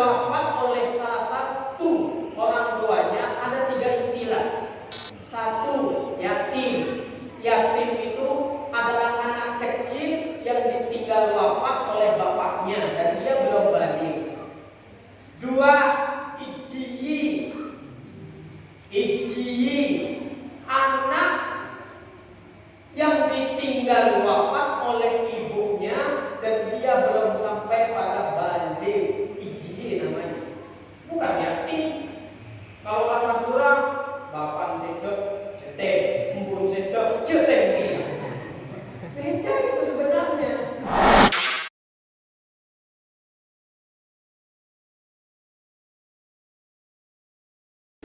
wafat oleh salah satu orang tuanya ada 3 istilah. Satu, yatim. Yatim itu adalah anak kecil yang ditinggal wafat oleh bapaknya dan dia belum balik. 2, ijyi. Ijyi, anak yang ditinggal wafat oleh ibunya dan dia belum sampai pada balik. Ijyi namanya. Bukan yatim. Kalau anak kurang, bapak sekep cetek, embun sekep cetek dia. Beda itu sebenarnya.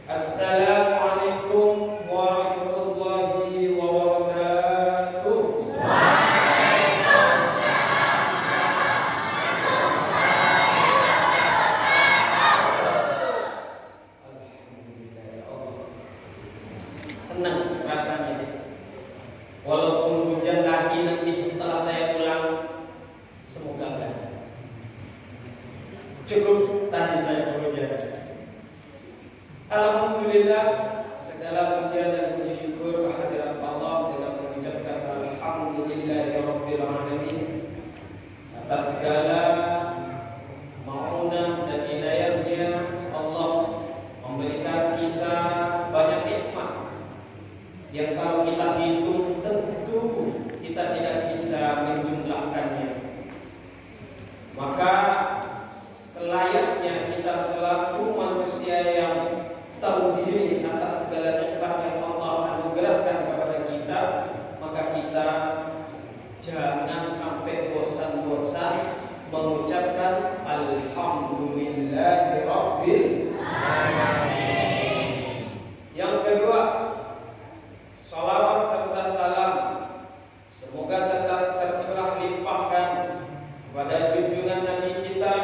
Assalamualaikum warahmatullahi wabarakatuh. Alhamdulillah ya Allah. Senang rasanya. Walaupun hujan lagi nanti setelah saya pulang, semoga enggak. Cukup tadi saya bekerja. Alhamdulillah, segala puja dan puji syukur kehadirat Allah dengan mengucapkan alhamdulillahirabbil alamin atas segala maunah dan hidayahnya. Allah memberikan kita banyak nikmat yang kalau kita hitung tentu kita tidak bisa menjumlahkannya. Maka selayaknya kita selaku manusia yang tahu diri atas segala nikmat yang Allah anugerahkan kepada kita, maka kita jangan sampai bosan-bosan mengucapkan alhamdulillahirabbil alamin. Yang kedua, salawat serta salam semoga tetap tercurah limpahkan kepada junjungan Nabi kita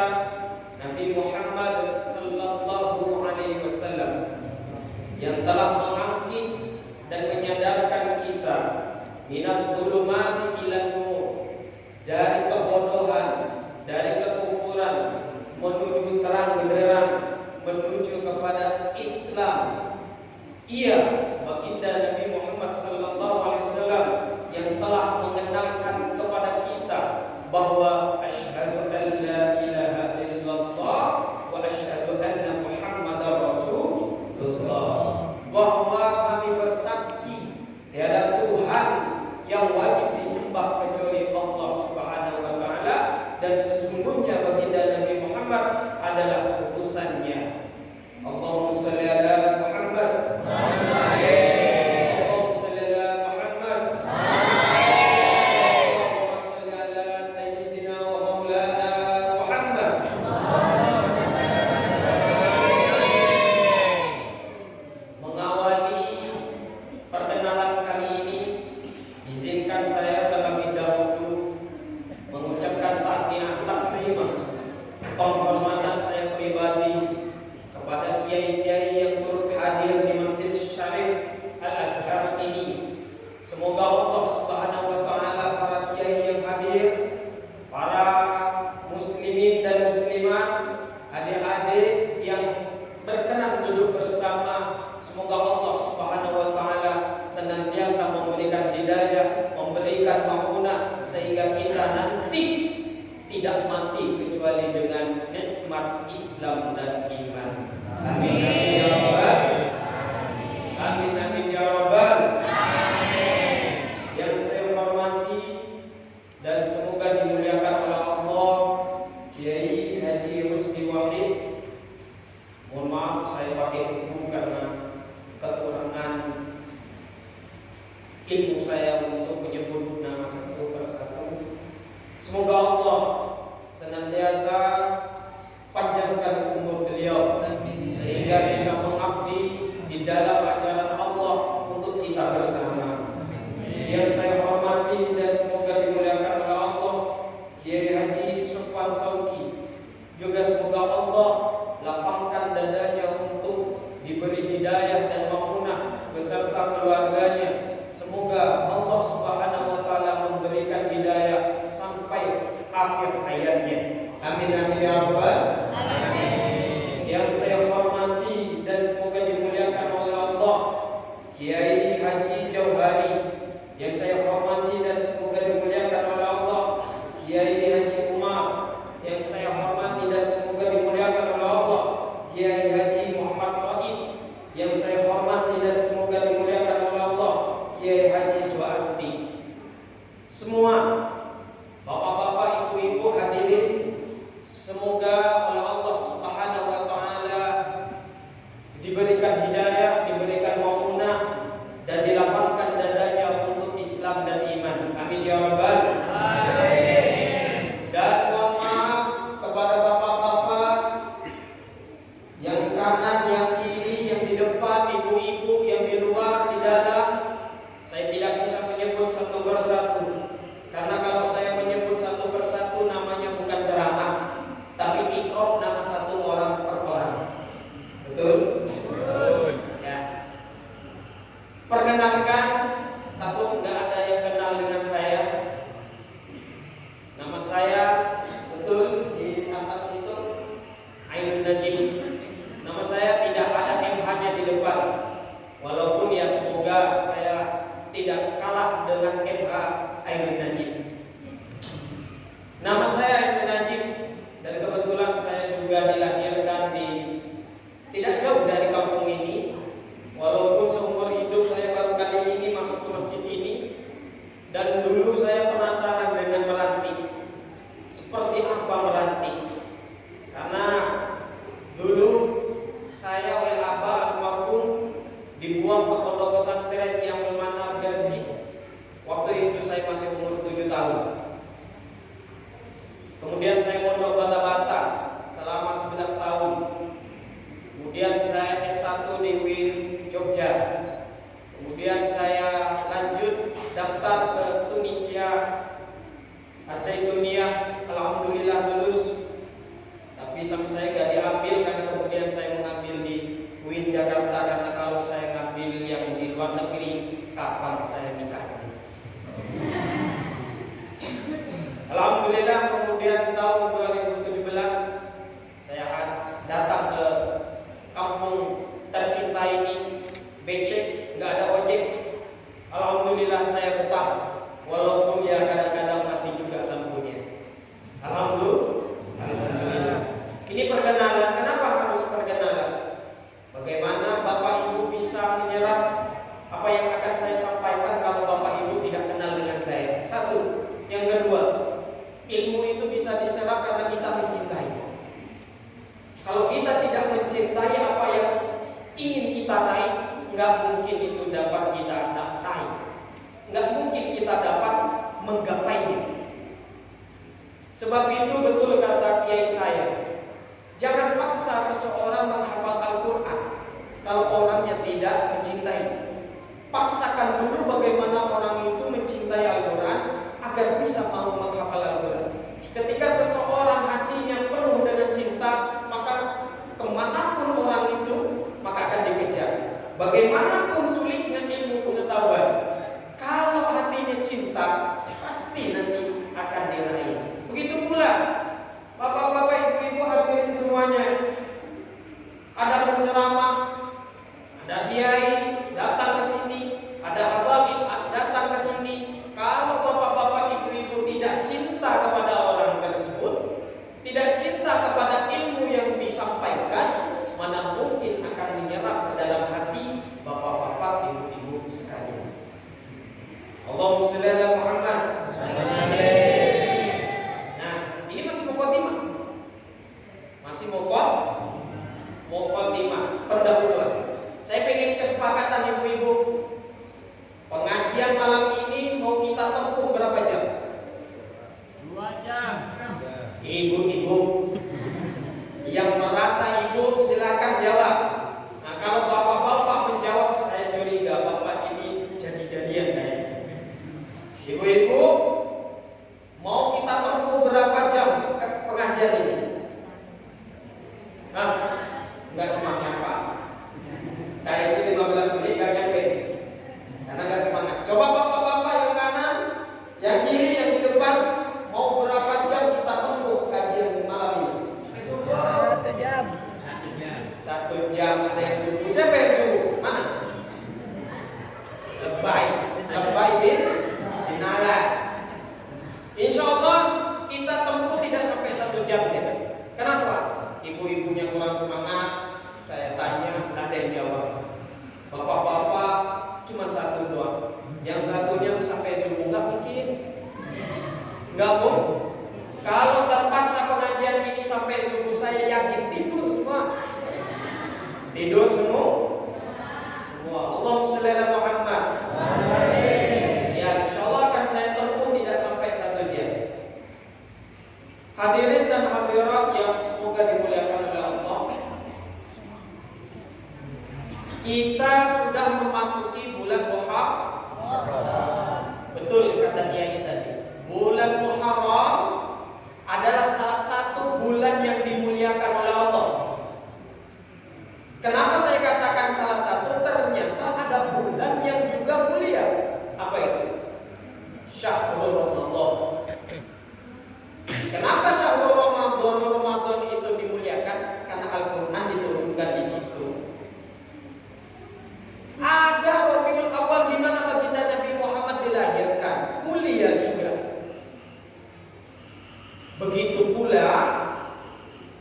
Nabi Muhammad sallallahu alaihi wasallam yang telah mengangkis dan menyadarkan kita minat dhulumati ilan nur, dari kebodohan, dari kekufuran menuju terang benderang, menuju kepada Islam. Ia baginda Nabi Muhammad sallallahu alaihi wasallam yang telah mengenalkan kepada kita bahwa asyhadu an la ilaha illallah wa asyhadu anna Muhammadar Rasulullah, bahwa kami bersaksi tiada Tuhan yang wajib disembah kecuali Allah Subhanahu wa taala dan sesungguhnya baginda Nabi Muhammad adalah utusannya. Allahumma shalli ala Muhammad. Penghormatan saya pribadi kepada kiai-kiai yang turut hadir di Masjid Syarif Al-Azhar ini. Semoga Allah Subhanahu wa taala, para kiai yang hadir, para muslimin dan muslimat, adik-adik yang berkenan duduk bersama, semoga Allah Subhanahu wa taala senantiasa memberikan hidayah, memberikan maunah sehingga kita nanti tidak mati kecuali dengan nikmat Islam dan iman. Amin amin ya rabbal amin amin ya rabbal amin. Yang saya hormati dan semoga dimuliakan oleh Allah, Kiai Haji Rusdi Wahid. Mohon maaf saya pakai buku karena kekurangan ilmu saya untuk menyebut nama satu persatu. Semoga Allah senantiasa panjangkan umur beliau sehingga bisa mengabdi di dalam ajaran Allah untuk kita bersama. Yang saya hormati dan semoga dimuliakan oleh Allah, Kiai Haji Sufwan Sauki. Juga semoga Allah lapangkan dadanya untuk diberi hidayah dan maunah beserta keluarganya. Semoga Allah Subhanahu wa taala memberikan hidayah sampai akhir hayatnya. Amin amin ya rabbal alamin. yang saya hormati dan semoga dimuliakan oleh Allah, Kiai Haji Umar, yang saya hormati dan semoga dimuliakan oleh Allah, Kiai Haji Muhammad Rais, yang saya hormati dan semoga dimuliakan oleh Allah, Kiai Haji Suwardi. Semua bapak-bapak, ibu-ibu hadirin, semoga oleh Allah Subhanahu wa taala diberikan hidayah, diberikan maumunah, dan dilapangkan dadanya untuk Islam dan iman. Amin ya rabbal alamin. Dan mohon maaf kepada bapak-bapak yang kanan, yang kiri, yang di depan, ibu-ibu yang di luar, di dalam. Saya tidak bisa menyebut satu persatu, karena kalau saya menyebut satu persatu namanya bukan ceramah, tapi mikrop nama satu orang per orang. Betul? Ya. Perkenalkan, takut nggak ada yang kenal dengan saya. Nama saya betul di atas itu Ainun Najib. Nama saya tidak ada MH-nya di depan. Walaupun ya semoga saya tidak kalah dengan MH Ainun Najib. Nama saya Ainun Najib, dan kebetulan saya juga dilahirkan di tidak jauh dari kampung ini. Walaupun seumur hidup saya baru kali ini masuk ke masjid ini, dan dulu saya penasaran dengan meranti. Seperti apa meranti? Karena dulu saya oleh abah almarhum dibuang ke pondok pesantren yang Manar Gresik. Waktu itu saya masih umur 7 tahun. Kemudian saya mondok bata-bata selama 11 tahun. Kemudian saya S1 di UIN Jogja. Kemudian saya lanjut daftar ke Tunisia, Asyaituniyah, alhamdulillah lulus. Tapi sama saya gak diambil karena kemudian saya mengambil di UIN Jakarta, karena kalau saya ngambil yang di luar negeri, kapan saya nikahnya? Alhamdulillah kemudian tahun 2017 saya datang ke kampung tercinta ini, becek, nggak ada ojek. Alhamdulillah saya betah, walaupun ya kadang-kadang mati juga lampunya. Alhamdulillah. Ini perkenalan. Kenapa harus perkenalan? Bagaimana Bapak Ibu bisa menyerap apa yang akan saya sampaikan kalau Bapak Ibu tidak kenal dengan saya? Satu. Yang kedua, ilmu itu bisa diserap karena kita mencintai. Kalau kita tidak mencintai apa yang ingin kita raih, nggak mungkin itu dapat kita raih. Nggak mungkin kita dapat menggapainya. Sebab itu betul kata kiai saya, jangan paksa seseorang menghafal Al-Quran kalau orangnya tidak mencintai. Paksakan dulu bagaimana orang itu mencintai Al-Quran agar bisa mau menghafal Al-Quran. Ketika seseorang hatinya penuh dengan cinta, maka kemanapun orang itu, maka akan dikejar. Bagaimanapun sulitnya ilmu pengetahuan, kalau hatinya cinta, pasti nanti akan diraih. Begitu pula bapak-bapak, ibu-ibu hadirin semuanya, ada penceramah, ada kiai datang ke sini, ada habaib datang ke sini. Kalau bapak-bapak, ibu-ibu tidak cinta kepada orang tersebut, tidak cinta kepada ilmu yang disampaikan, mana mungkin akan menyerap ke dalam hati bapak-bapak, ibu-ibu sekalian. Allahumma shalli ala Muhammad. Nah, ini masih muqaddimah. Masih muqaddimah, pendahuluan. Saya pengen kesepakatan ibu-ibu. Pengajian malam ini mau kita tempuh berapa jam? 2 jam. Ibu-ibu yang merasa ibu silakan jawab. Nah, kalau bapak-bapak menjawab, saya curiga bapak ini jadi-jadian kayaknya. Ibu-ibu mau kita tempuh berapa jam pengajian ini? Hah? Enggak semangat Pak. Kayaknya 15 menit gak nyampe. Karena enggak semangat. Coba bapak-bapak yang kanan, yang kiri, yang di depan, mau berapa jam kita tempuh kajian malam ini? 1 jam. 1 jam. Ada yang subuh. Siapa yang subuh? Mana? Lebay bin kurang semangat, saya tanya, nggak ada yang jawab. Bapak-bapak cuma satu doang. Yang satunya sampai subuh nggak mungkin. Nggak mau. Kalau terpaksa pengajian ini sampai subuh, saya yakin tidur semua. Tidur semua. Allahumma shalli ala Muhammad. Ya, insyaallah akan saya tempuh tidak sampai 1 jam. Hadirin dan hadirat yang semoga dimuliakan oleh Allah, kita sudah memasuki bulan Muharram. Betul kata Kiai tadi. Bulan Muharram adalah salah satu bulan yang dimuliakan oleh Allah. Kenapa saya katakan salah satu? Ternyata ada bulan yang juga mulia. Apa itu? Syahrul Ramadan. Kenapa Syahrul Ramadan itu dimuliakan? Karena Al-Quran diturunkan di situ. Ada Rabiul Awal di mana baginda Nabi Muhammad dilahirkan, mulia juga. Begitu pula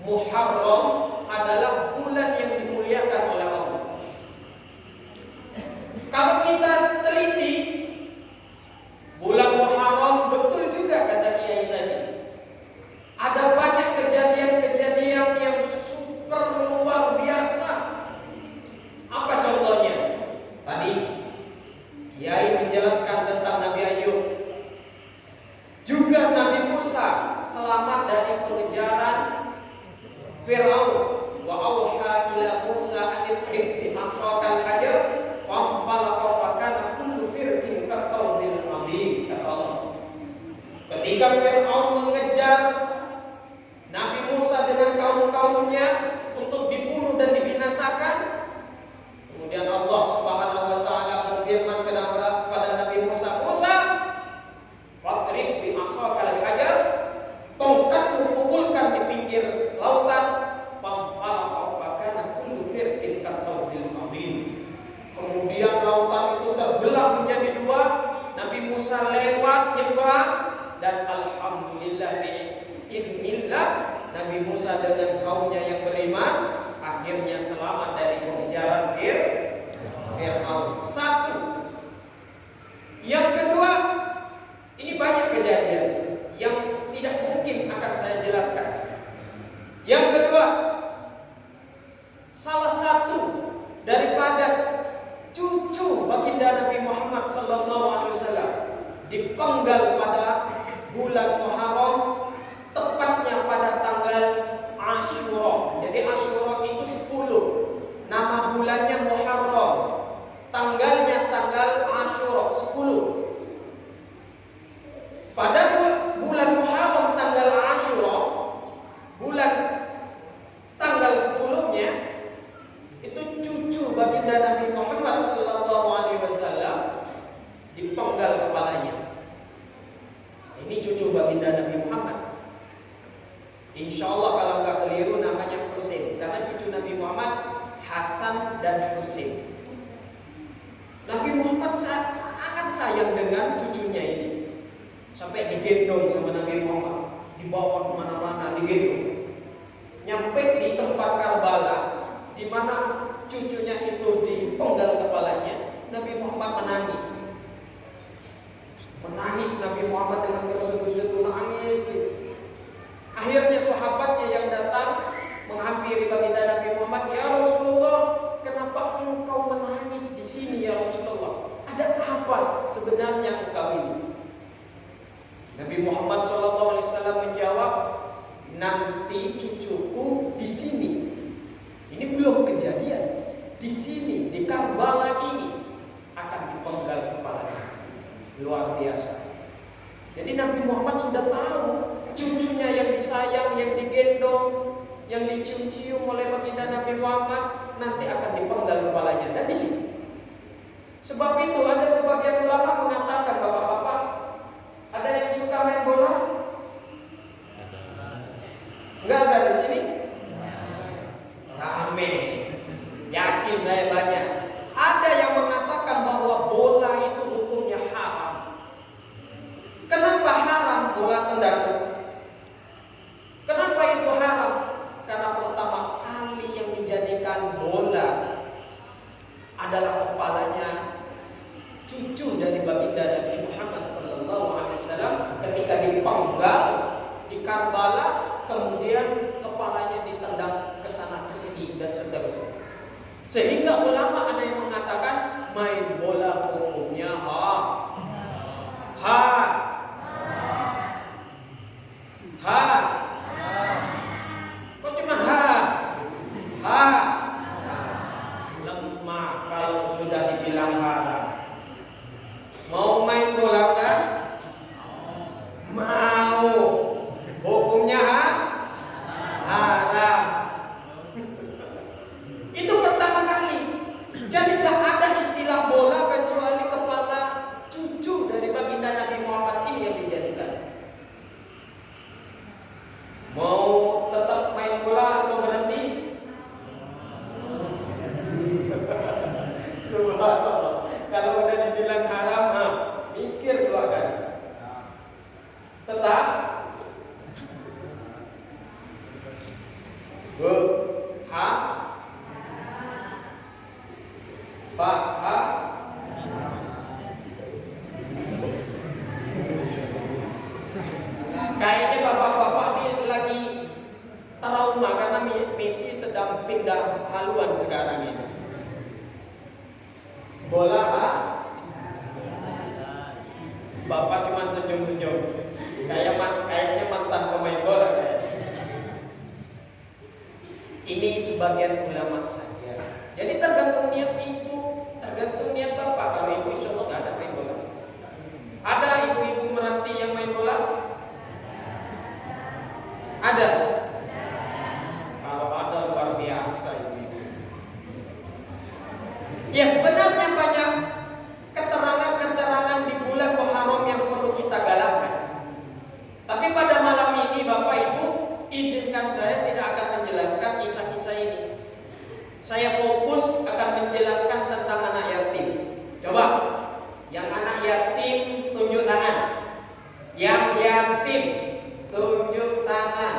Muharram adalah bulan yang dimuliakan oleh Allah. Kalau kita teliti bulan Muharram, betul juga kata Kiai tadi. Ada banyak kejadian-kejadian yang super luar biasa. Apa contohnya? Tadi Kiai menjelaskan tentang Nabi Ayub. Juga Nabi Musa selamat dari pengejaran Fir'aun. Wa auha ila Musa an idrib bi asaqal hajar fanfalaqa fa kana kullu firqin kaqawdil azim. Kata Allah, ketika Fir'aun mengejar Nabi Musa dengan kaum-kaumnya untuk dibunuh dan dibinasakan, kemudian Allah Subhanahu wa taala berfirman kepada Nabi Musa, "Musa, fadrib bi asaqal hajar." Tongkatmu pukulkan di pinggir lautan. Kemudian lautan itu terbelah menjadi 2. Nabi Musa lewat nyebrang, dan alhamdulillah biiznillah Nabi Musa dengan kaumnya yang beriman akhirnya selamat dari pengejaran Fir'aun. 1. Yang kedua, ini banyak kejadian yang tidak mungkin akan saya jelaskan. Yang kedua, salah satu daripada cucu baginda Nabi Muhammad SAW dipenggal pada bulan Muharram, tepatnya pada tanggal Asyura. Jadi Asyura itu 10, nama bulannya Muharram, tanggalnya tanggal Asyura 10. Pada bulan Muharram tanggal Asyura, bulan tanggal 10-nya itu cucu baginda Nabi Muhammad SAW dipenggal kepalanya. Ini cucu baginda Nabi Muhammad. Insya Allah kalau nggak keliru namanya Husain, karena cucu Nabi Muhammad Hasan dan Husain. Nabi Muhammad sangat sayang dengan cucunya ini, sampai digendong sama Nabi Muhammad, dibawa kemana-mana, digendong. Nyampe di tempat Karbala, di mana cucunya itu dipenggal kepalanya, Nabi Muhammad menangis. Nabi Muhammad dengan terseduh-seduh nangis gitu. Akhirnya sahabatnya yang datang menghampiri baginda Nabi Muhammad, "Ya Rasulullah, kenapa engkau menangis di sini ya Rasulullah? Ada apa sebenarnya engkau ini?" Nabi Muhammad SAW menjawab, "Nanti cucuku di sini. Ini belum kejadian. Di sini, di Karbala ini akan dipenggal kepalanya." Luar biasa. Jadi Nabi Muhammad sudah tahu cucunya yang disayang, yang digendong, yang dicium-cium oleh baginda Nabi Muhammad nanti akan dipenggal kepalanya. Dan di sini. Sebab itu ada sebagian ulama mengatakan, bapak-bapak, ada yang suka main bola? Enggak ada di sini? Rame. Yakin saya banyak. Ada yang mengatakan bahwa bola itu hukumnya haram. Kenapa haram bola tendang? Kenapa itu haram? Karena pertama, Mau tetap main bola atau berhenti? Subhanallah. Kalau udah dibilang haram, mikir dua kali. Tetap. Bu, ha, ba, ha. Kayaknya bapak-bapak ini lagi trauma karena Messi sedang pindah haluan sekarang ini. Bola, ha? Bapak cuma senyum-senyum. Kayaknya mantan pemain bola kayaknya. Ini sebagian ulama saja. Jadi tergantung niat ibu, tergantung niat bapak. Kalau ibu insya Allah nggak ada main bola. Ada ibu-ibu menanti yang main bola? Ada. Kalau ada luar biasa ibu-ibu. Ya sebenarnya banyak keterangan-keterangan di bulan Muharram yang perlu kita galakkan. Tapi pada malam ini Bapak Ibu, izinkan saya tidak akan menjelaskan kisah-kisah ini. Saya fokus akan menjelaskan tentang anak yatim. Coba, yang anak yatim tunjuk tangan. Yang yatim tunjuk tangan.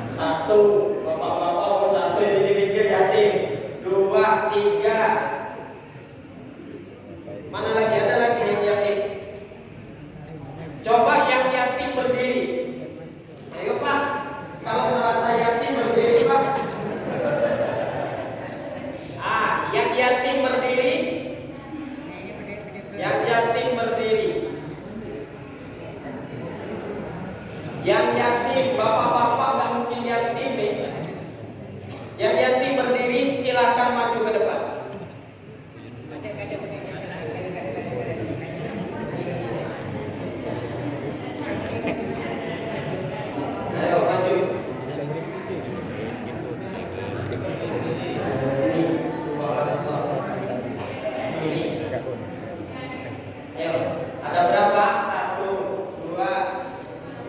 Satu, bapak-bapak satu yang dipikir yatim. Dua, tiga. Mana lagi? Ada lagi yang yatim? Coba yang yatim berdiri. Ayo Pak, kalau merasa yatim berdiri Pak. Yang yatim berdiri. Yang yatim berdiri. Yang yatim, bapak-bapak nggak mungkin yatim nih. Yang yatim berdiri, silakan maju ke depan. Ayo maju. Sini, subhanallah. Sini. Ayo, ada berapa? Satu, dua.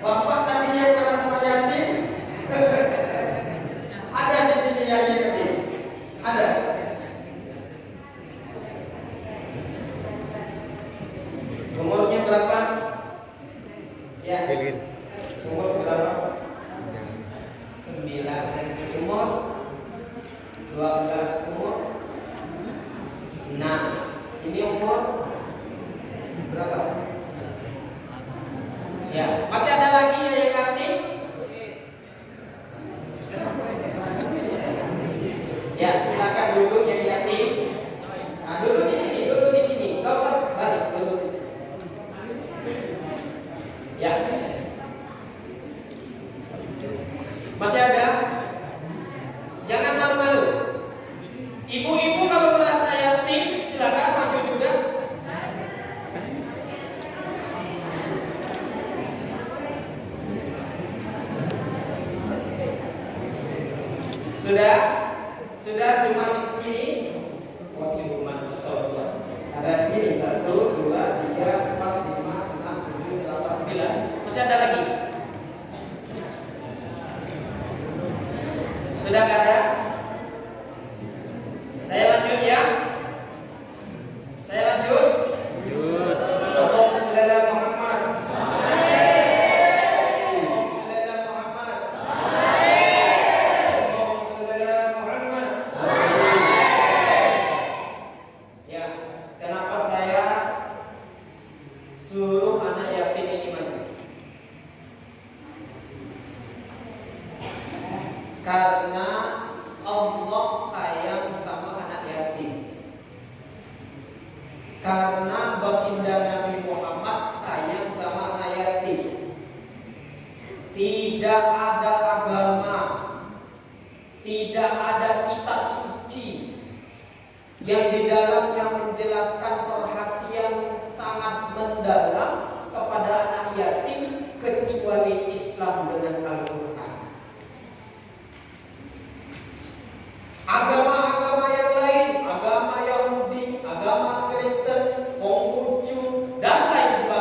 Bapak tadinya merasa yatim. Ada di sini yang yatim. Ada. Umurnya berapa? Ya. Umur berapa? 9. Umur 12. Umur 6. Ini umur berapa? Ya, masih ada lagi yang yatim? Ya, silakan duduk yang yatim. Nah, duduk di sini, duduk di sini. Enggak usah balik, duduk di sini. Ya. Masih ada? Jangan malu-malu. Ibu-ibu kalau merasa yatim, silakan maju juga. Sudah cuma segini. Oh, cuma astagfirullah. Ada segini 1, 2, 3, 4, 5, 6, 7, 8, 9. Masih ada lagi? Sudah nggak ada? Saya lanjut ya. Saya lanjut. Allahumma shalli ala Muhammad. Allahumma shalli ala Muhammad. Allahumma shalli ala Muhammad. Ya, kenapa saya suruh anak yatim ini maju? Karena Allah sayang sama anak yatim. Karena baginda Nabi Muhammad sayang sama anak yatim. Tidak ada agama, tidak ada kitab suci yang di dalamnya menjelaskan perhatian sangat mendalam kepada anak yatim kecuali Islam dengan Al-Quran. Agama-agama yang lain, agama Yahudi, agama Kristen, Konghucu, dan lain sebagainya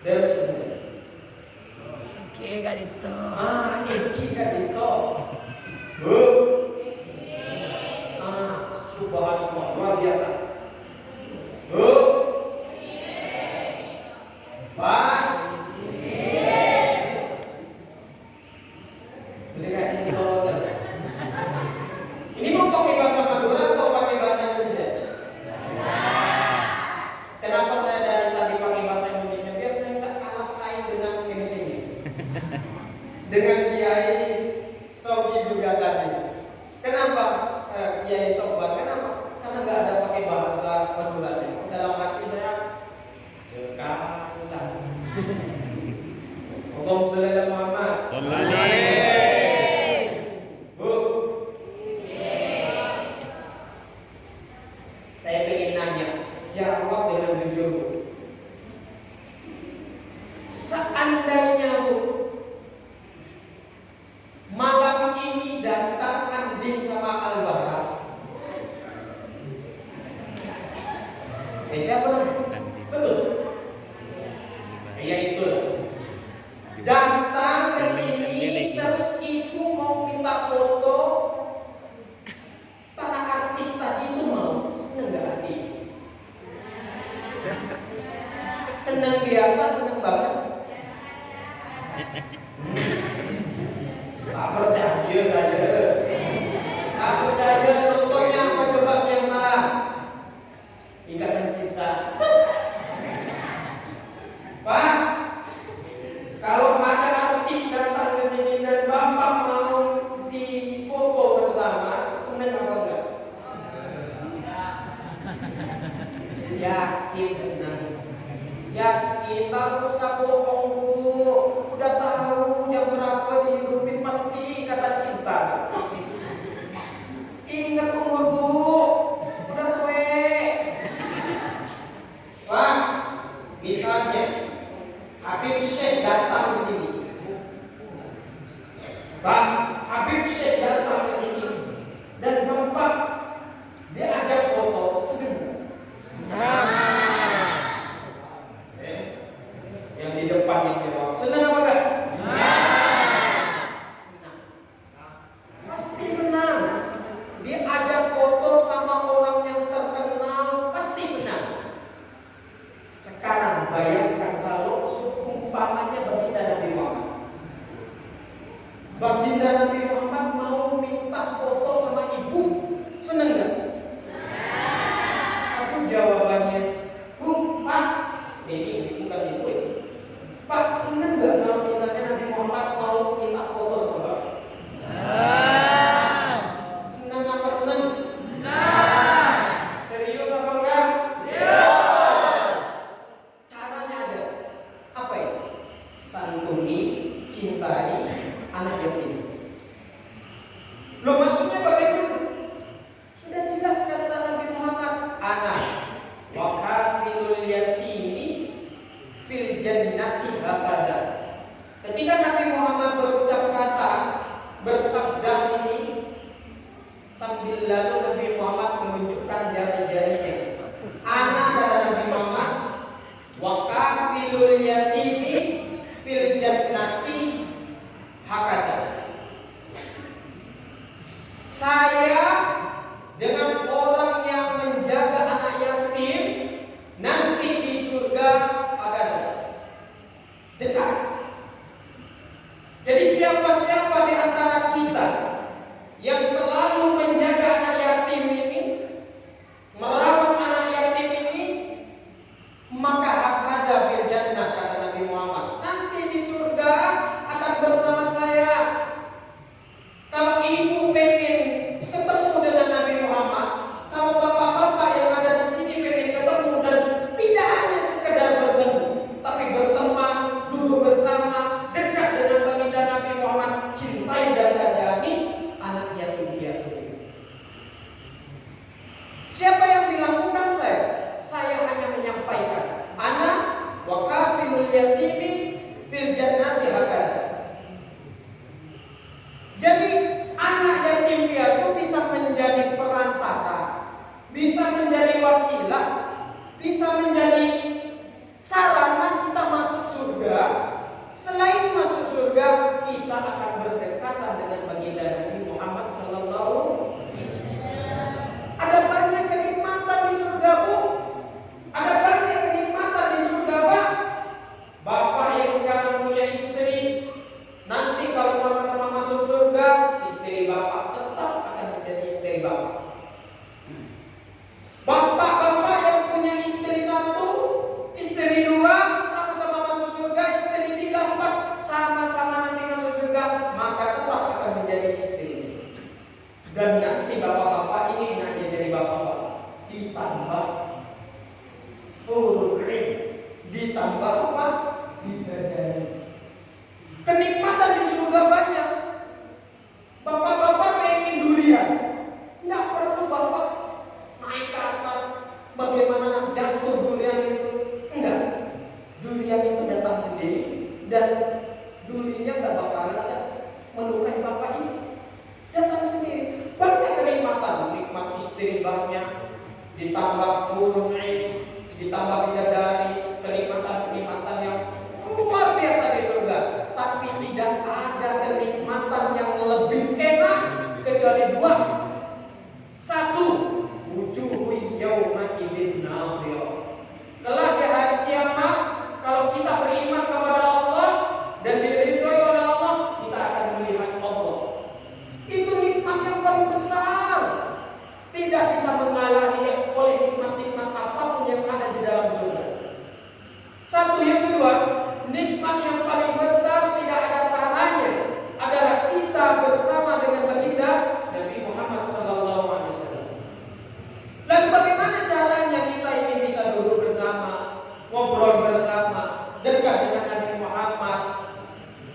dalam sebulan. Oke, Kak Dito. Iki Kak Dito. Bu. Subhanallah, luar biasa. Bu. Pak. Boleh Kak Dito. Ini mau pakai bahasa Madura atau pakai bahasa Indonesia? Kenapa saya dari tadi pakai bahasa Indonesia? Biar saya tak kalah saing dengan MC ini. Dengan Kiai Sobi juga tadi. Kenapa Kiai Sobat? Kenapa? Karena nggak ada pakai bahasa Madura. Dalam hati saya cekalan. Allahumma sholli ala Muhammad. Bu, saya pengen nanya, jawab dengan jujur, Bu. Seandainya, Bu, malam ini datang Andin sama Al-Bara. Siapa namanya? Betul. Ya itulah. Datang ke sini terus ibu mau minta foto. Para artis tadi itu mau seneng gak hati? Seneng biasa, seneng banget. Tak percaya saya. Tak percaya nontonnya apa coba siang malam? Ikatan Cinta. Pak, kalau ada artis datang ke sini dan Bapak mau difoto bersama, senang apa enggak? Yakin senang. Yakin, tak usah bohong, Bu. Udah tahu jam berapa dihidupin pasti Ikatan Cinta. Ingat umur, Bu. Udah tua. Pak, misalnya Habib Syekh datang ke sini. Pak, Habib Syekh datang ke sini dan Bapak diajak foto, senang. Yang di depan yang jawab, senang apa enggak? Senang. Pasti senang. Diajak foto sama orang yang terkenal, pasti senang. Sekarang bayangkan kalau seumpamanya baginda Nabi Muhammad. Baginda Nabi Muhammad mau minta foto sama ibu, senang nggak? Aku jawabannya, Bu, Pak, ini bukan ibu ini. Pak, senang nggak kalau misalnya Nabi Muhammad mau minta foto sama Bapak? Senang apa senang? Serius apa enggak? Caranya ada. Apa ya? Santuni, cintai anak yatim. Loh, maksudnya bagaimana? Sudah jelas kata Nabi Muhammad, anak wa kafilul yatimi fil jannati hakada. Ketika Nabi Muhammad berucap kata bersabda ini, sambil lalu Nabi Muhammad menunjukkan jari-jarinya. Anak kata Nabi Muhammad, wa kafilul yatimi fil jannati hakada. Saya dengan orang yang menjaga anak yatim nanti di surga hakada. Dekat. Jadi siapa-siapa di antara kita yang selalu menjaga anak yatim ini, merawat anak yatim ini, maka hakada fil jannah kata Nabi Muhammad. Nanti di surga akan bersama saya. Kalau ibu pengen ketemu dengan Nabi Muhammad, kalau bapak-bapak yang ada di sini pengen ketemu dan tidak hanya sekedar bertemu, tapi berteman, duduk bersama. ditambah apa? Bidadari. Kenikmatan di surga banyak. Bapak-bapak pengen durian, nggak perlu bapak naik ke atas bagaimana jatuh durian itu. Enggak, durian itu datang sendiri dan duriannya nggak bakalan melukai bapak ini. Datang sendiri. Banyak kenikmatan, nikmat istri banyak, ditambah burung ain, ditambah bidadari, kenikmatan-kenikmatan yang luar biasa di surga. Tapi tidak ada kenikmatan yang lebih enak kecuali dua. Satu, wujuhu yauma idzin nadhirah. Kelak di hari kiamat, kalau kita beriman kepada Allah dan diridhoi oleh Allah, kita akan melihat Allah. Itu nikmat yang paling besar. Tidak bisa mengalahi oleh nikmat-nikmat apapun yang ada di dalam surga. Satu, yang kedua, nikmat yang paling besar tidak ada tahannya adalah kita bersama dengan baginda Nabi Muhammad SAW. Lalu bagaimana caranya kita ini bisa duduk bersama, ngobrol bersama, dekat dengan Nabi Muhammad?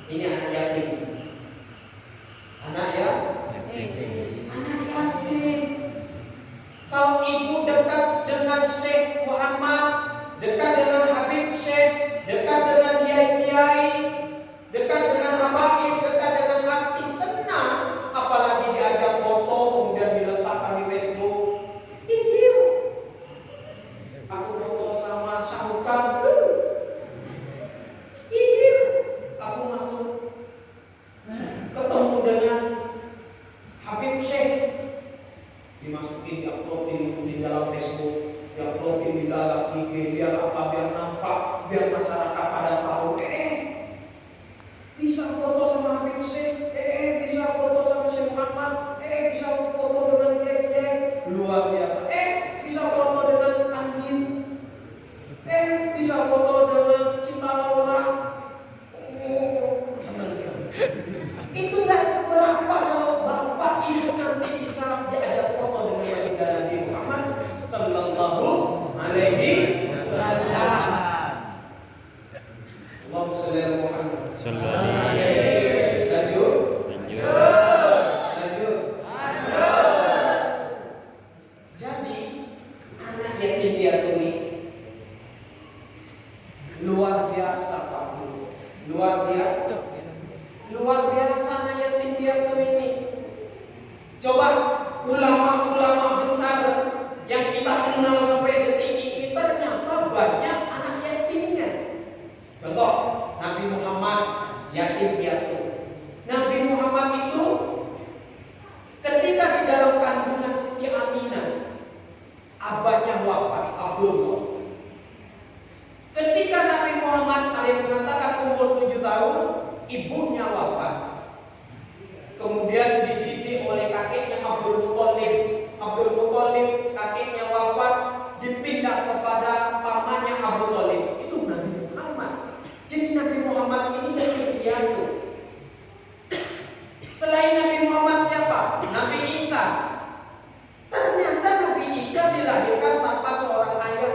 Ini anak yatim. Anak yatim. Kalau ibu dekat dengan Syekh Muhammad, dekat dengan Habib Syekh, dekat dengan kiai-kiai, dekat dengan habaib, dekat dengan artis, senang. Apalagi diajak foto kemudian diletakkan di Facebook. Iya, aku foto sama Syahukam. Iya, aku masuk ketemu dengan Habib Syekh, dimasukin, diuploadin di dalam Facebook, diuploadin di dalam IG, biar apa? Biar nampak, biar masyarakat pada tahu. Bisa foto sama Habib Syekh, bisa foto sama Syekh Muhammad, bisa foto dengan kiai-kiai luar biasa, bisa foto dengan Anjing, bisa foto dengan Cinta Laura. Senang sekali. Itu nggak seberapa kalau bapak ibu nanti bisa diajak foto dengan baginda Nabi Muhammad Sallallahu Alaihi Wasallam. Allahumma shalli ala Muhammad. Lanjut. Jadi anak yatim piatu ini luar biasa Pak Guru. Luar biasa anak yatim piatu ini. Coba ulama-ulama besar yang kita kenal sampai detik ini ternyata banyak anak yatimnya. Contoh, Nabi Muhammad yatim piatu. Nabi Muhammad itu ketika di dalam kandungan Siti Aminah, abahnya wafat, Abdullah. Ketika Nabi Muhammad ada yang mengatakan umur 7 tahun, ibunya wafat. Kemudian dididik oleh kakeknya Abdul Muthalib. Abdul Muthalib kakeknya wafat, dipindah kepada pamannya Abu Thalib. Itu Nabi Muhammad. Jadi Nabi Muhammad ini yatim piatu. Selain Nabi Muhammad siapa? Nabi Isa. Ternyata Nabi Isa dilahirkan tanpa seorang ayah.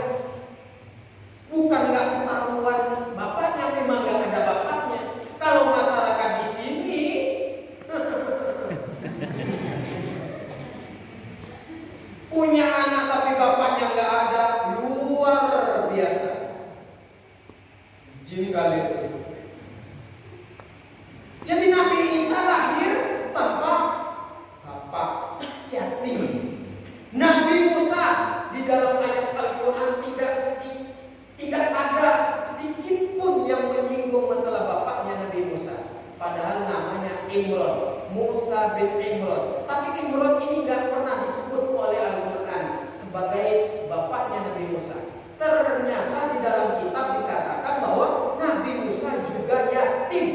Bukan nggak ketahuan bapaknya, memang nggak ada bapaknya. Kalau masyarakat di sini punya anak tapi bapaknya nggak ada, luar biasa. Jin kali itu. Jadi Nabi Isa lahir tanpa bapak, yatim. Nabi Musa di dalam ayat Al-Quran tidak ada sedikit pun yang menyinggung masalah bapaknya Nabi Musa. Padahal namanya Imran, Musa bin Imran. Tapi Imran ini nggak pernah disebut oleh Al-Quran sebagai bapaknya Nabi Musa. Ternyata di dalam kitab dikatakan bahwa Nabi Musa juga yatim.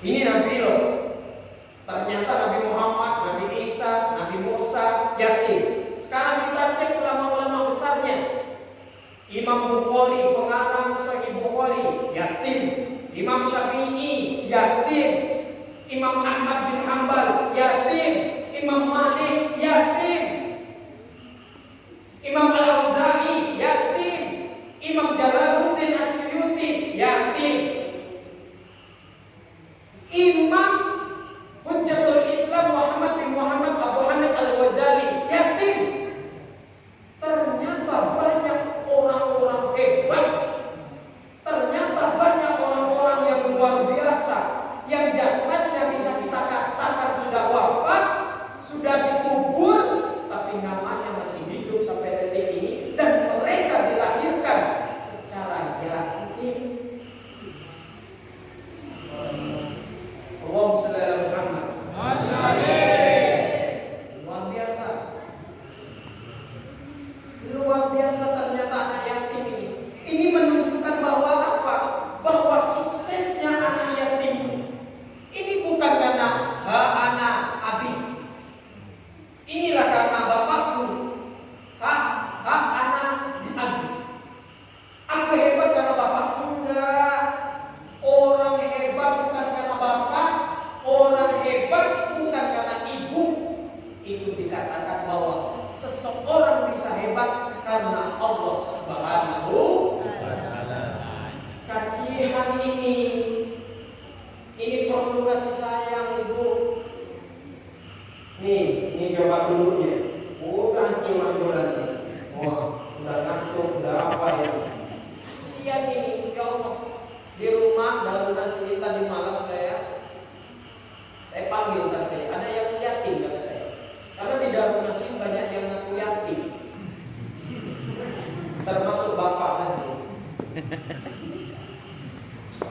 Ini Nabi loh. Ternyata Nabi Muhammad, Nabi Isa, Nabi Musa yatim. Sekarang kita cek ulama-ulama besarnya. Imam Bukhari, pengarang Sahih Bukhari, yatim. Imam Syafi'i, yatim. Imam Ahmad bin Hanbal, yatim. Imam Malik, yatim. Imam Al-Auza'i, yatim. Subhanahu wa Ta'ala. Kasihan ini perlu kasih sayang Ibu. Nih coba dulu ya. Udah hancur-hancuran nih. Wah, udah ngantuk, udah apa ya? Kasihan ini, ya Allah. Di rumah dalam nasi kita di malam saya panggil saat ini. Ada yang yatim kata saya. Karena di dalam nasi banyak yang ngaku yatim. Termasuk bapak tadi.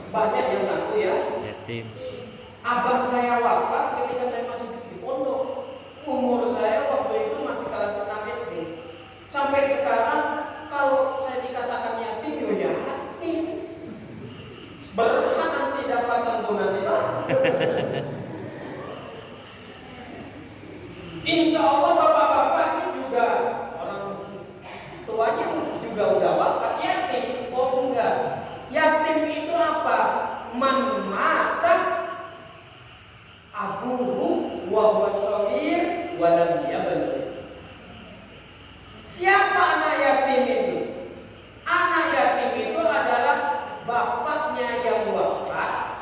Banyak yang ngaku ya yatim. Abah saya wafat ketika saya masih di pondok. Umur saya waktu itu masih kelas 6 SD. Sampai sekarang kalau saya dikatakan yatim, ya yatim. Berhak nanti dapat santunan itu. Insya Allah bapak-bapak ini juga orang tuanya juga udah wafat yatim. Oh enggak. Yatim itu apa? Man mata abuhu wa huwa shaghir wa lam yablugh. Siapa anak yatim itu? Anak yatim itu adalah bapaknya yang wafat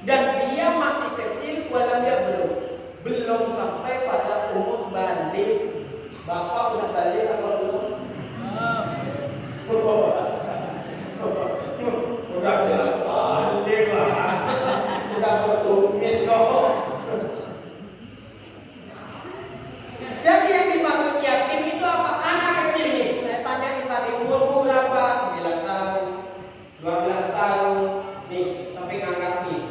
dan dia masih kecil wa lam yablugh, belum sampai pada umur balik. Bapak udah balik atau belum? Udah jelas balik lah. Udah bertumis kok. Jadi yang dimaksud yatim itu apa? Anak kecil nih. Saya tanyain tadi umurmu berapa? 9 tahun, 12 tahun, nih sampai ngangkat nih.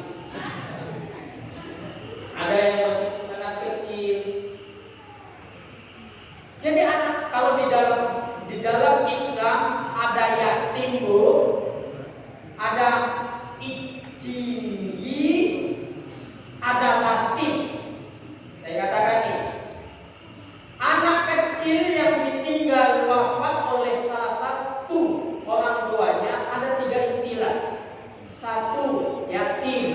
Ada yang masih sangat kecil. Jadi anak kalau di dalam Islam ada yatim Bu, ada ijyi, ada latif. Saya katakan nih, anak kecil yang ditinggal wafat oleh salah satu orang tuanya ada 3 istilah. 1, yatim.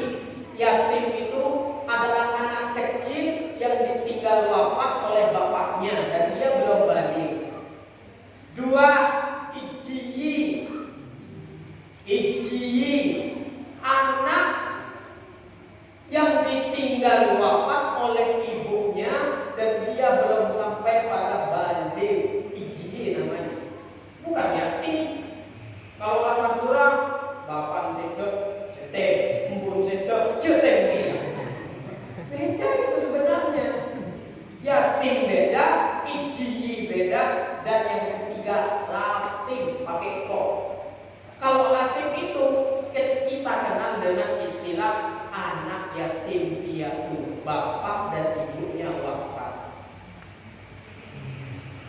Yatim itu adalah anak kecil yang ditinggal wafat oleh bapaknya dan dia belum balik. 2, ijyi. Ijyi, anak yang ditinggal wafat oleh ibunya dan dia belum sampai pada balik. Ijyi namanya. Bukan yatim. Kalau orang Madura, bapak cekep, cetek, embun cekep, cetek dia. Beda itu sebenarnya. Yatim beda, ijyi beda, dan yang ketiga latif pakai kok. Kalau latif itu kita kenal dengan istilah anak yatim piatu, bapak dan ibunya wafat.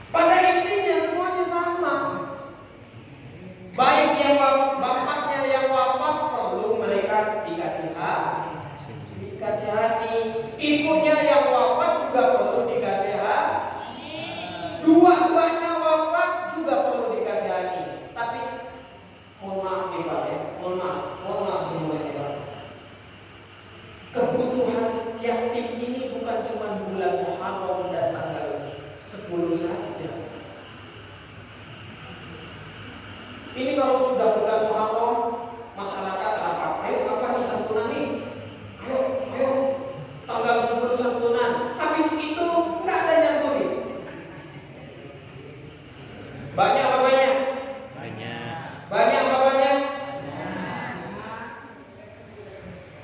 Pada intinya semuanya sama. Baik yang bapaknya yang wafat perlu mereka dikasihani, ibunya yang wafat juga perlu dikasihani, dua-duanya wafat juga perlu dikasihani. Tapi mohon maaf nih Pak ya, mohon maaf semuanya Pak. Kebutuhan yatim ini bukan cuma bulan Muharram dan tanggal 10 saja. Ini kalau sudah bulan Muharram, masyarakat rapat. Ayo kapan nih santunan nih? Ayo, tanggal 10 santunan. Habis itu nggak ada nyantunin. Banyak apa banyak? Banyak apa banyak?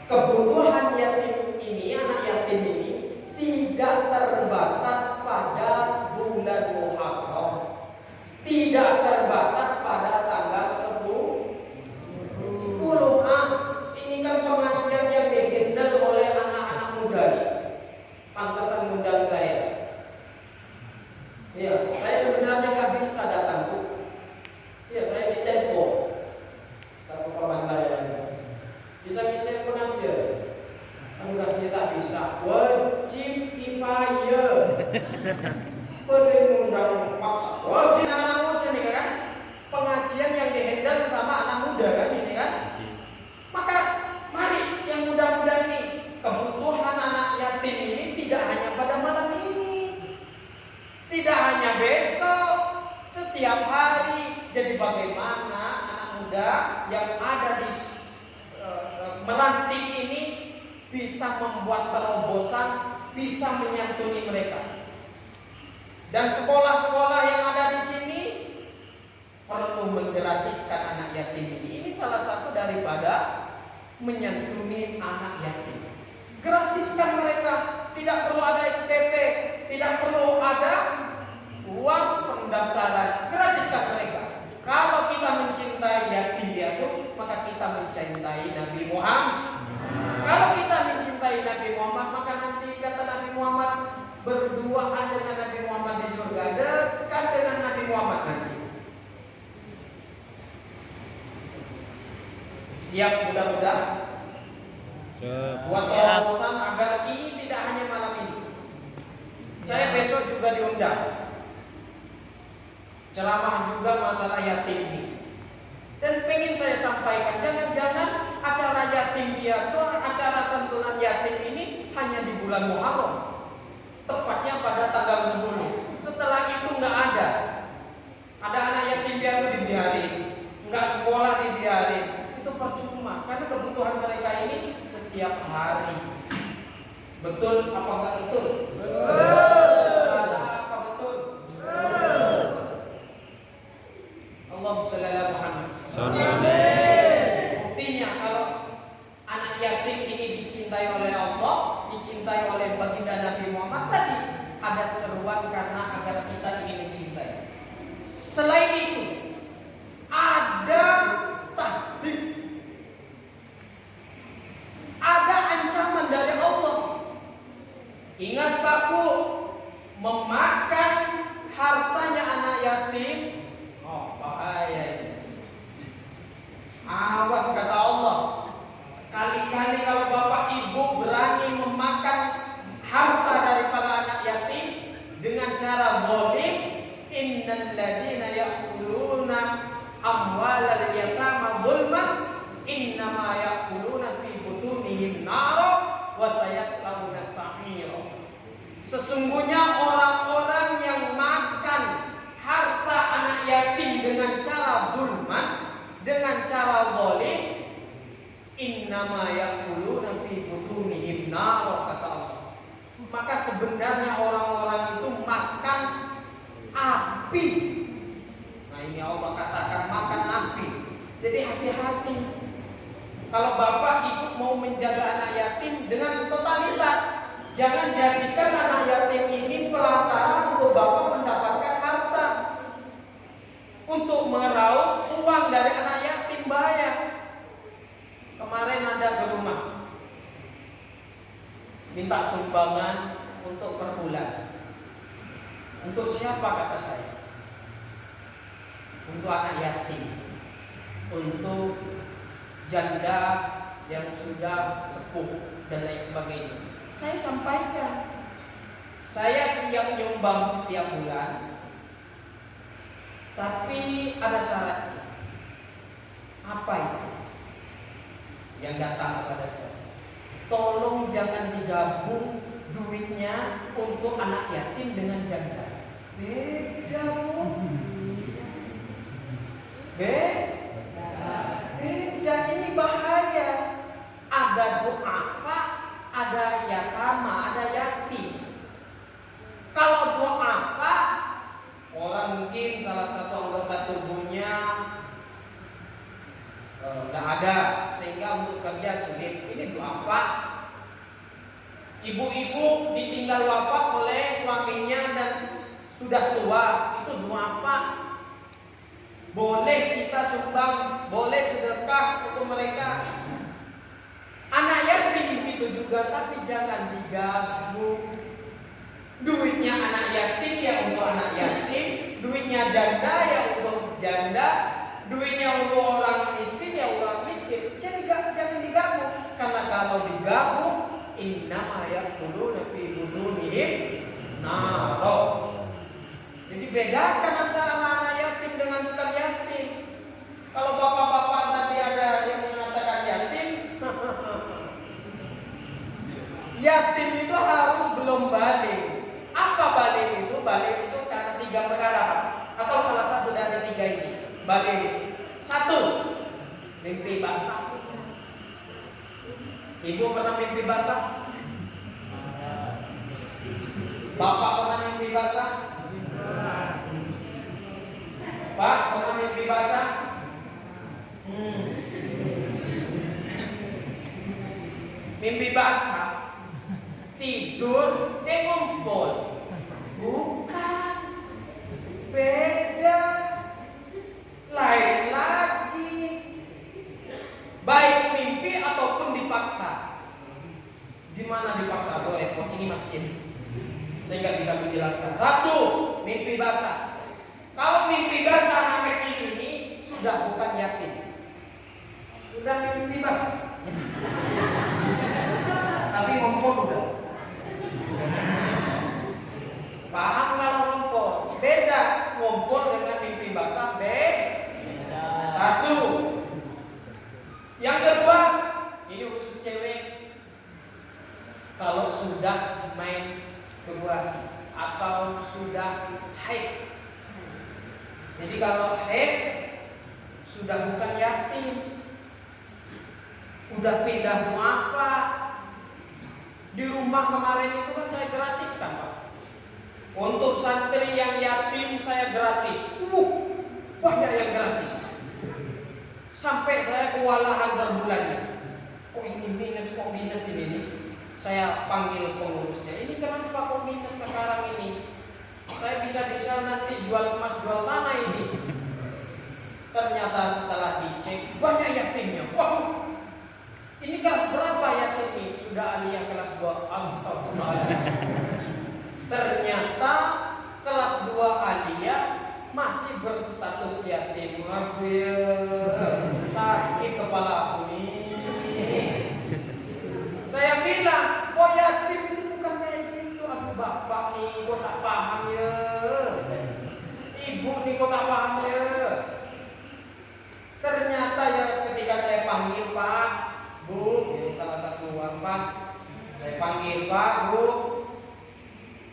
Kebutuhan yatim ini, anak yatim ini tidak terbatas pada bulan Muharram, tidak terbatas pada tanggal 10 Jadi bagaimana anak muda yang ada di Meranti ini bisa membuat terobosan, bisa menyantuni mereka. Dan sekolah-sekolah yang ada di sini perlu menggratiskan anak yatim ini. Ini salah satu daripada menyantuni anak yatim. Gratiskan mereka, tidak perlu ada SPP, tidak perlu ada uang pendaftaran. Gratiskan mereka. Kalau kita mencintai yatim piatu, maka kita mencintai Nabi Muhammad. Kalau kita mencintai Nabi Muhammad, maka nanti kata Nabi Muhammad, berduaan dengan Nabi Muhammad di surga, dekat dengan Nabi Muhammad nanti. Siap mudah-mudahan buat terobosan agar ini tidak hanya malam ini. Saya besok juga diundang ceramah juga masalah yatim ini. Dan pengen saya sampaikan, jangan-jangan acara yatim piatu, acara santunan yatim ini hanya di bulan Muharram, tepatnya pada tanggal 10. Setelah itu nggak ada. Ada anak yatim piatu dibiarin, nggak sekolah dibiarin. Itu percuma, karena kebutuhan mereka ini setiap hari. Betul apa enggak betul? Salah apa betul? Allahumma shalli ala Muhammad. Buktinya kalau anak yatim ini dicintai oleh Allah, dicintai oleh baginda Nabi Muhammad tadi, ada seruan karena agar kita ingin mencintai. Selain itu, ada tahdid, ada ancaman dari Allah. Ingat Pakku, memakan hartanya anak yatim, bahaya ini. Awas kata Allah. Sekali-kali kalau bapak ibu berani memakan harta daripada anak yatim dengan cara zalim, innal ladzina ya'kuluna amwalal yatama dzulman innama ya'kuluna fi butunihim nara wa sayaslawna sa'ira. Sesungguhnya orang-orang yang makan harta anak yatim dengan cara zulman, dengan cara zalim, innama ya'kuluna fi butunihim nar, kata Allah. Maka sebenarnya orang-orang itu makan api. Nah, ini Allah katakan makan api. Jadi hati-hati. Kalau bapak ibu mau menjaga anak yatim dengan totalitas, jangan jadikan anak yatim ini pelantara untuk bapak mendapatkan harta, untuk meraup uang dari anak yatim. Bahaya. Kemarin ada ke rumah minta sumbangan untuk per bulan. Untuk siapa kata saya? Untuk anak yatim, untuk janda yang sudah sepuh dan lain sebagainya. Saya sampaikan, saya siap nyumbang setiap bulan, tapi ada syaratnya. Apa itu? Yang datang kepada saya, tolong jangan digabung duitnya untuk anak yatim dengan janda. Beda, Bu. Beda, ini bahaya. Ada du'afa, ada yatama, ada yatim. Kalau du'afa, orang mungkin salah satu anggota tubuhnya nggak ada, sehingga untuk kerja sulit. Ini du'afa. Ibu-ibu ditinggal wafat oleh suaminya dan sudah tua, itu du'afa. Boleh kita sumbang, boleh sedekah untuk mereka. Anak yatim begitu juga, tapi jangan digabung. Duitnya anak yatim ya untuk anak yatim, duitnya janda ya untuk janda, duitnya untuk orang miskin ya orang miskin. Jadi jangan digabung, karena kalau digabung, innama ya'kuluna fi butunihim naro. Jadi bedakan antara anak yatim dengan bukan yatim. Kalau bapak-bapak tadi ada yang mengatakan yatim, yatim itu harus belum balik. Apa balik itu? Balik itu karena 3 perkara, atau salah satu dari 3 ini. bagi satu, mimpi basah. Ibu pernah mimpi basah? Bapak pernah mimpi basah? Pak pernah mimpi basah? Mimpi basah, tidur, ngumpul. Bukan, beda, lain lagi. Baik mimpi ataupun dipaksa. Gimana dipaksa? Aduh repot, ini masjid. Saya nggak bisa menjelaskan. Satu, mimpi basah. Kalau mimpi basah anak kecil ini sudah bukan yatim, sudah mimpi basah. Tapi ngompol udah. Paham kalau ngompol? Beda ngompol dengan mimpi basah. Beda. Satu. Yang kedua, ini khusus cewek. Kalau sudah menstruasi atau sudah haid. Jadi kalau haid sudah bukan yatim, udah pindah muafa. Di rumah kemarin itu kan saya gratis kan Pak. Untuk santri yang yatim saya gratis. Banyak yang gratis. Sampai saya kewalahan berbulannya. Kok ini minus, kok minus ini nih? Saya panggil pengurusnya. Ini kenapa kok minus sekarang ini? Saya bisa-bisa nanti jual emas, jual tanah ini. Ternyata setelah dicek banyak yatimnya. Wah, ini kelas berapa yatim ini? Sudah aliyah kelas 2. Astagfirullahaladzim. Ternyata kelas 2 aliyah masih berstatus yatim. Sakit kepala aku nih. Saya bilang, kok yatim itu bukan kayak gitu. Aduh bapak nih, kok tak paham ya. Ibu nih, kok tak paham ya. Ternyata ya ketika saya panggil Pak, Bu, jadi salah satu wafat, saya panggil Pak, Bu,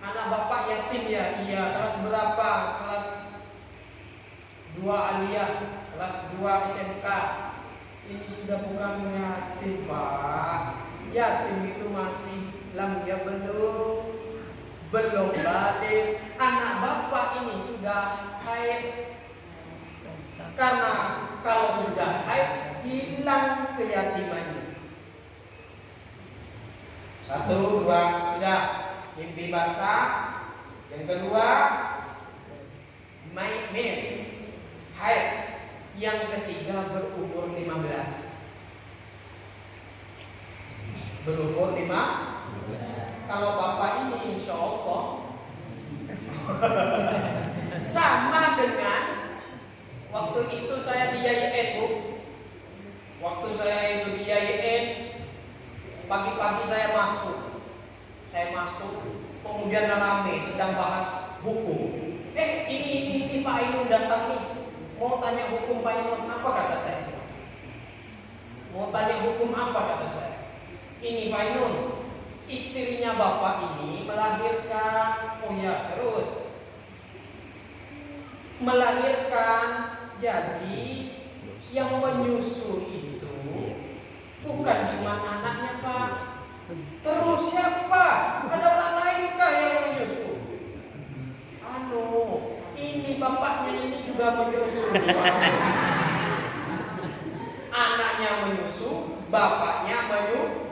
anak bapak yatim ya? Iya. Kelas berapa? Kelas 2 aliyah, kelas 2 SMK. Ini sudah bukan yatim Pak. Yatim itu masih ya belum balik. Anak bapak ini sudah haid. Karena kalau sudah haid hilang keyatimannya. 1, 2 sudah mimpi basah. Yang kedua main haid. Yang ketiga berumur 15. Berumur 15. Kalau bapak ini insya Allah sama dengan waktu itu saya di YIN Bu. Waktu saya itu di YIN, pagi-pagi saya masuk, kemudian rame sedang bahas hukum. Ini Pak Ainun datang nih, mau tanya hukum Pak Ainun. Apa kata saya? Mau tanya hukum apa kata saya? Ini Pak Ainun, istrinya bapak ini melahirkan, melahirkan. Jadi yang menyusu itu bukan cuma anaknya Pak. Terus siapa? Ada orang lain kah yang menyusu? Ini bapaknya ini juga menyusu. Anaknya menyusu, bapaknya menyusu.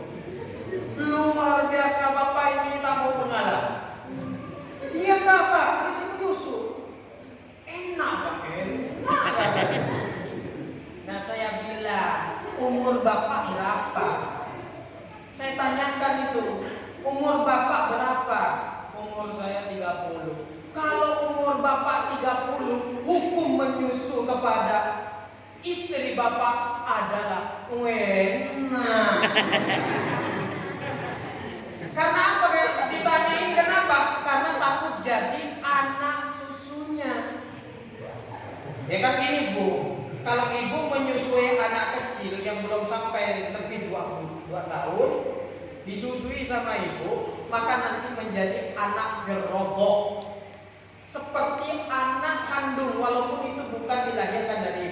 Luar biasa bapak ini tak mau mengalah. Iya Pak, masih menyusu. Enak Pak, enak. Nah saya bilang, umur bapak berapa? Saya tanyakan itu, umur bapak berapa? Umur saya 30. Kalau umur bapak 30, hukum menyusu kepada istri bapak adalah enak. Karena apa? Ditanyain kenapa? Karena takut jadi anak susunya. Ya kan gini Bu, kalau ibu menyusui anak kecil yang belum sampai lebih 22 tahun, disusui sama ibu, maka nanti menjadi anak gerobok. Seperti anak kandung, walaupun itu bukan dilahirkan dari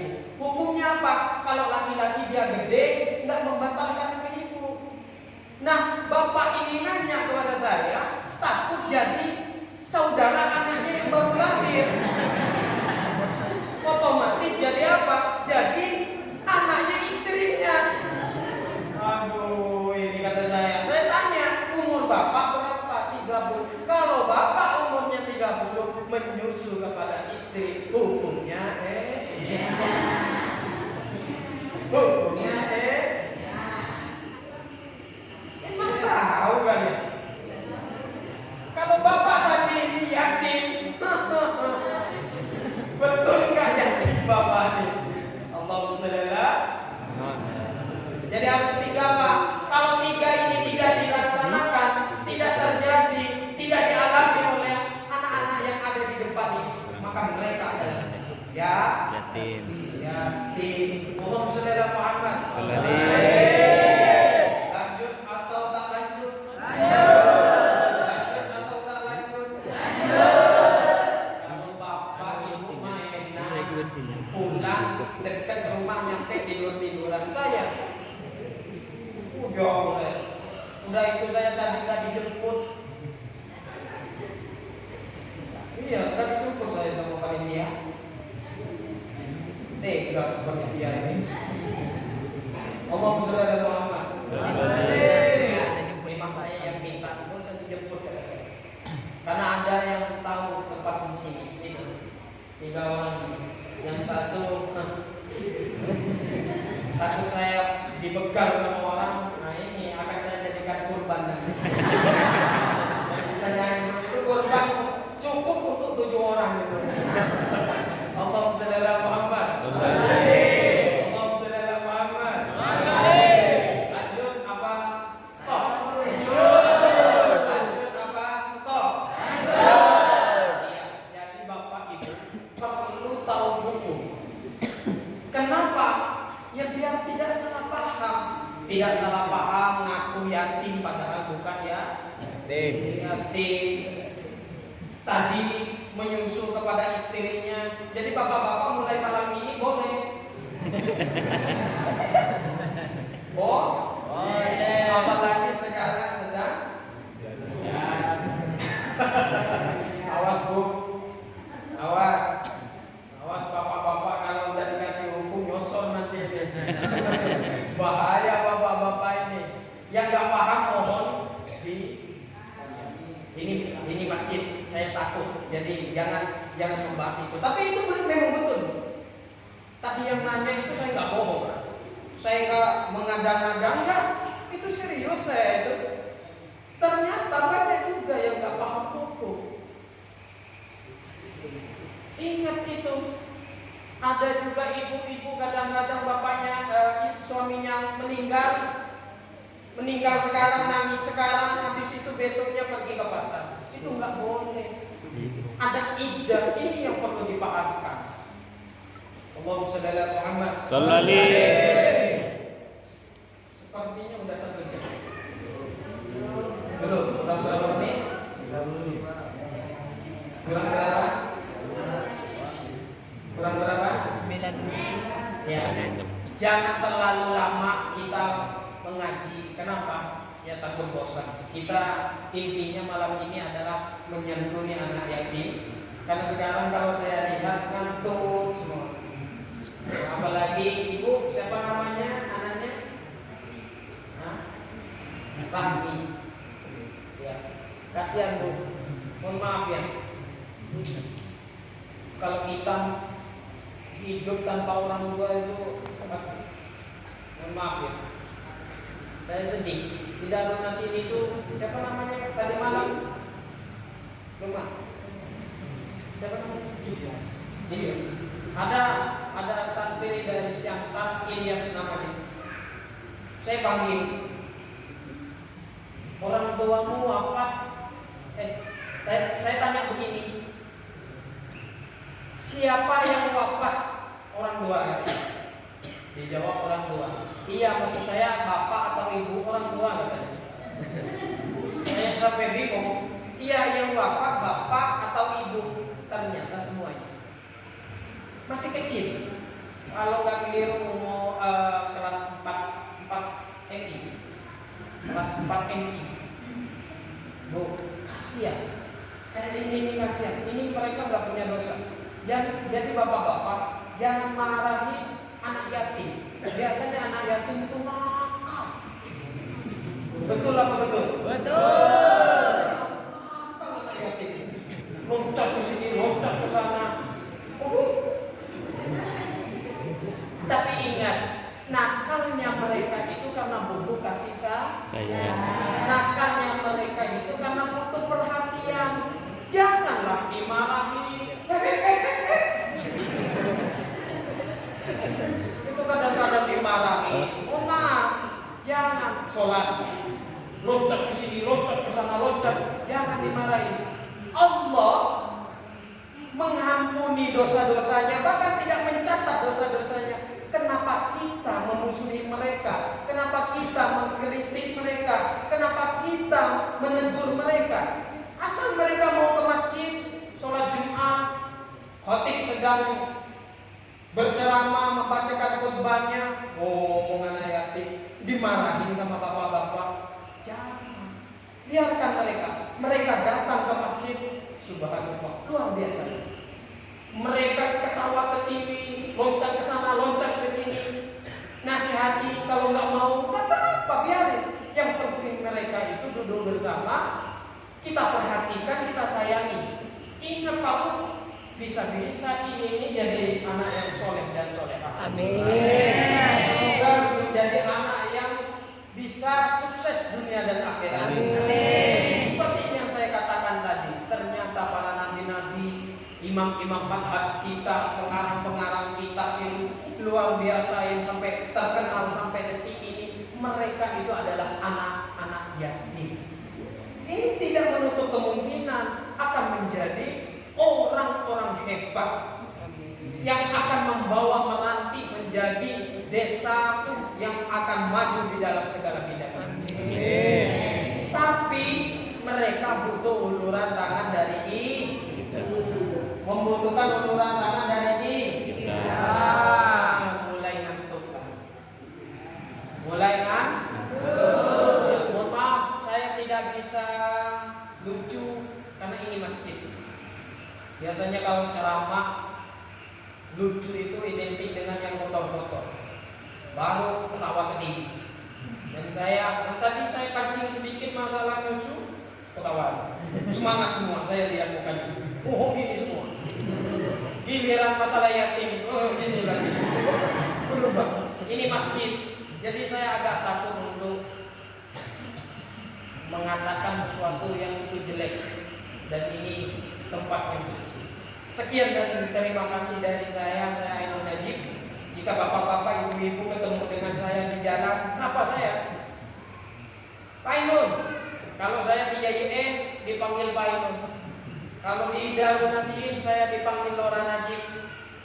Jadi harus 3 Pak. Kalau 3 ini tidak dilaksanakan, tidak terjadi, tidak dialami oleh anak-anak yang ada di depan ini, maka mereka adalah yatim. Mohon saudara Muhammad. Lanjut atau tak lanjut? Lanjut atau tak lanjut? Kalau bapak ibu main pulang dekat rumah nyampe tiduran saya. Udah itu saya tadi nggak dijemput. Iya, nggak dijemput saya sama panitia. Enggak panitia ini. Ngomong saudara Muhammad. Ada jemput saya yang minta pun saya dijemput kata saya. Karena ada yang tahu tempat di sini itu 3 orang. Yang satu takut saya dibegal sama orang. Nah ini akan saya jadikan kurban nanti. Itu kurban cukup untuk 7 orang itu. Allah saudara Muhammad. Allah saudara Muhammad. Lanjut apa? Stop. Lanjut apa? Stop. Iya, jadi Bapak Ibu perlu tahu hukum. Kenapa? Ya biar tidak salah paham. Tidak salah paham ngaku yatim padahal bukan yatim. Tadi menyusul kepada istrinya. Jadi bapak-bapak mulai malam ini boleh. Boleh. Apalagi sekarang sedang awas Bu. Awas bapak-bapak kalau udah dikasih hukum nyosor nanti. Bahaya bapak-bapak ini. Yang nggak paham mohon ini masjid, saya takut. Jadi jangan membahas itu. Tapi itu memang betul. Tadi yang nanya itu saya nggak bohong. Saya nggak mengada-ngada, enggak. Itu serius saya itu. Ternyata banyak juga yang nggak paham hukum. Ingat itu. Ada juga ibu-ibu kadang-kadang bapaknya suaminya meninggal sekarang, nangis sekarang, habis itu besoknya pergi ke pasar. Itu nggak boleh. Ada iddah, ini yang perlu dipahamkan. Allahumma shalli ala Muhammad. Sepertinya udah 1 jam. Belum, kurang berapa menit? Kurang berapa? Kurang berapa? 9. Ya. Jangan terlalu lama kita mengaji. Kenapa? Ya takut bosan. Kita intinya malam ini adalah menyentuh anak yatim. Karena sekarang kalau saya lihat ngantuk semua. Apalagi ibu, siapa namanya anaknya? Rahmi. Ya. Kasihan Bu. Mohon maaf ya. Kalau kita hidup tanpa orang tua itu mohon maaf ya. Saya sedih. Di dalam nasi itu siapa namanya tadi malam? Lupa. Siapa namanya? Ilyas. Ada santri dari Siantar, Ilyas namanya. Saya panggil. Orang tuamu wafat. Saya tanya begini. Siapa yang wafat? Orang tua katanya. Dijawab orang tua. Iya, maksud saya bapak atau ibu, orang tua katanya. Saya sampai bingung. Iya, yang wafat bapak atau ibu? Ternyata semuanya masih kecil. Kalau nggak keliru mau kelas 4 MI, kelas 4 MI. Bu, kasihan. Kayak ini kasihan. Ini mereka nggak punya dosa. Jadi bapak-bapak jangan marahi anak yatim. Biasanya anak yatim itu nakal. Betul apa betul? Betul. Nakal anak yatim. Loncat ke sini, loncat ke sana. Tapi ingat, nakalnya mereka itu karena butuh kasih sayang. Nakalnya mereka itu karena butuh perhatian. Janganlah dimarahi. Itu kadang-kadang dimarahi. Oh maaf, sholat, loncat ke sini, loncat ke sana, loncat, jangan dimarahi. Allah mengampuni dosa-dosanya, bahkan tidak mencatat dosa-dosanya. Kenapa kita memusuhi mereka? Kenapa kita mengkritik mereka? Kenapa kita menegur mereka? Asal mereka mau ke masjid, sholat Jumat, khatib sedang berceramah, membacakan khutbahnya, omongan ayatik, dimarahin sama bapak-bapak. Jangan, biarkan mereka datang ke masjid. Subhanallah, luar biasa. Mereka ketawa ke TV, loncat ke sana, loncat ke sini, nasihati. Kalau nggak mau, nggak apa-apa, biarin. Yang penting mereka itu duduk bersama, kita perhatikan, kita sayangi. Ingat Pak, bisa-bisa ini jadi anak yang soleh dan solehah. Amin. Semoga menjadi anak yang bisa sukses dunia dan akhirat. Amin. Seperti yang saya katakan tadi, ternyata para nabi-nabi, imam-imam madhab kita, pengarang-pengarang kitab itu luar biasa yang sampai terkenal sampai detik ini. Mereka itu adalah anak-anak yatim. Ini tidak menutup kemungkinan akan menjadi orang-orang hebat yang akan membawa Meranti menjadi desa yang akan maju di dalam segala bidang. Tapi mereka butuh uluran tangan dari kita. Membutuhkan uluran tangan dari kita. Mulai ngantuk lah. Mulai ngantuk. Mohon maaf, saya tidak bisa lucu karena ini masjid. Biasanya kalau ceramah lucu itu identik dengan yang kotor-kotor, baru ketawa ke tinggi. Dan tadi saya pancing sedikit masalah musuh, ketawa. Semangat semua, saya lihat mukanya. Oh gini semua. Giliran masalah yatim, oh gini lagi. Berubah. Ini masjid, jadi saya agak takut untuk mengatakan sesuatu yang itu jelek. Dan ini tempat yang suci. Sekian dan terima kasih dari saya Ainun Najib. Jika bapak-bapak, ibu-ibu ketemu dengan saya di jalan, sapa saya, Pak Ainun. Kalau saya di YIN dipanggil Pak Ainun. Kalau di Darun Nasihin saya dipanggil Lora Najib.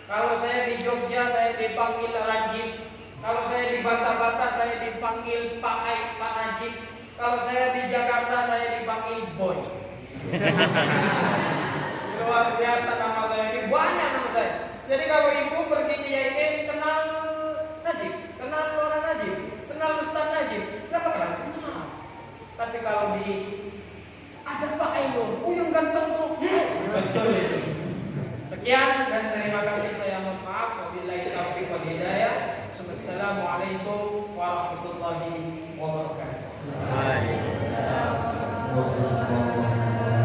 Kalau saya di Jogja saya dipanggil Rajib. Kalau saya di Bata-Bata saya dipanggil Pak Najib. Kalau saya di Jakarta saya dipanggil Boy. Luar biasa nama saya ini, banyak nama saya. Jadi kalau ibu pergi ke YIN, kenal Najib, kenal Lora Najib, kenal Ustaz Najib, nggak bakalan kenal. Tapi kalau ada Pak Ainun, yang ganteng tuh, betul itu. Sekian dan terima kasih, saya mohon maaf. Wabillahi taufiq wal hidayah. Wassalamualaikum warahmatullahi wabarakatuh. Waalaikumsalam.